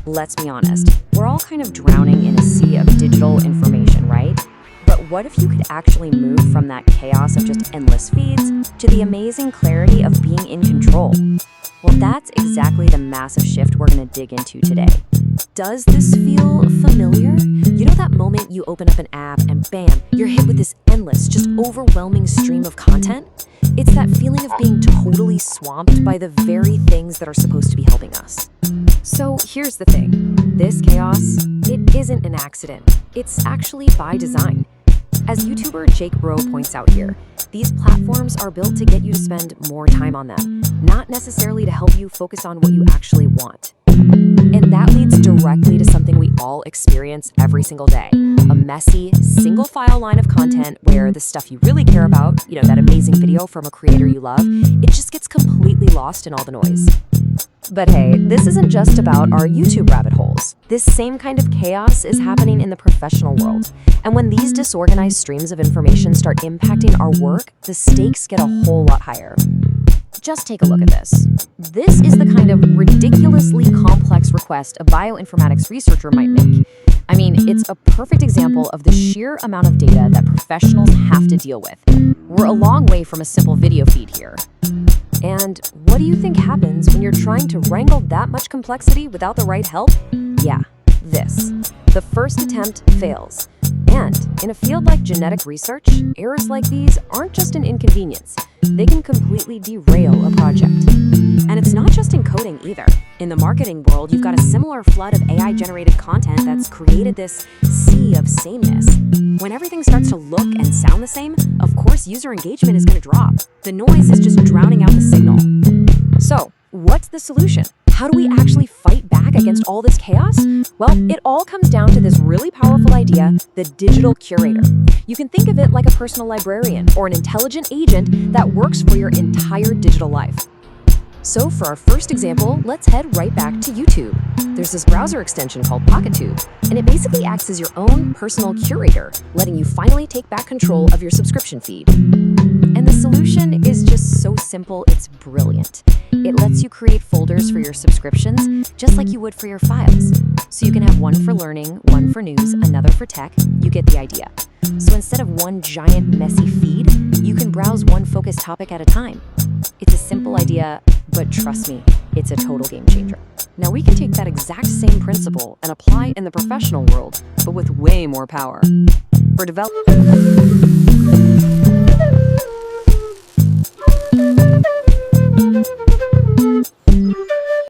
Let's be honest, we're all kind of drowning in a sea of digital information, right? But what if you could actually move from that chaos of just endless feeds to the amazing clarity of being in control? Well, that's exactly the massive shift we're going to dig into today. Does this feel familiar? You know that moment you open up an app and bam, you're hit with this endless, just overwhelming stream of content? It's that feeling of being totally swamped by the very things that are supposed to be helping us. So here's the thing. This chaos, it isn't an accident. It's actually by design. As YouTuber Jake Bro points out here, these platforms are built to get you to spend more time on them, not necessarily to help you focus on what you actually want. And that leads directly to something we all experience every single day. A messy, single-file line of content where the stuff you really care about, that amazing video from a creator you love, it just gets completely lost in all the noise. But hey, this isn't just about our YouTube rabbit holes. This same kind of chaos is happening in the professional world. And when these disorganized streams of information start impacting our work, the stakes get a whole lot higher. Just take a look at this. This is the kind of ridiculously complex request a bioinformatics researcher might make. I mean, it's a perfect example of the sheer amount of data that professionals have to deal with. We're a long way from a simple video feed here. And what do you think happens when you're trying to wrangle that much complexity without the right help? Yeah, this. The first attempt fails. And in a field like genetic research, errors like these aren't just an inconvenience. They can completely derail a project. And it's not just in coding either. In the marketing world, you've got a similar flood of AI-generated content that's created this sea of sameness. When everything starts to look and sound the same, of course user engagement is going to drop. The noise is just drowning out the signal. So, what's the solution? How do we actually fight back against all this chaos? Well, it all comes down to this really powerful idea, the digital curator. You can think of it like a personal librarian or an intelligent agent that works for your entire digital life. So for our first example, let's head right back to YouTube. There's this browser extension called PocketTube, and it basically acts as your own personal curator, letting you finally take back control of your subscription feed. And the solution is just so simple, it's brilliant. It lets you create folders for your subscriptions, just like you would for your files. So you can have one for learning, one for news, another for tech. You get the idea. So instead of one giant messy feed, you can browse one focused topic at a time. It's a simple idea, but trust me, it's a total game changer. Now we can take that exact same principle and apply it in the professional world, but with way more power. For development.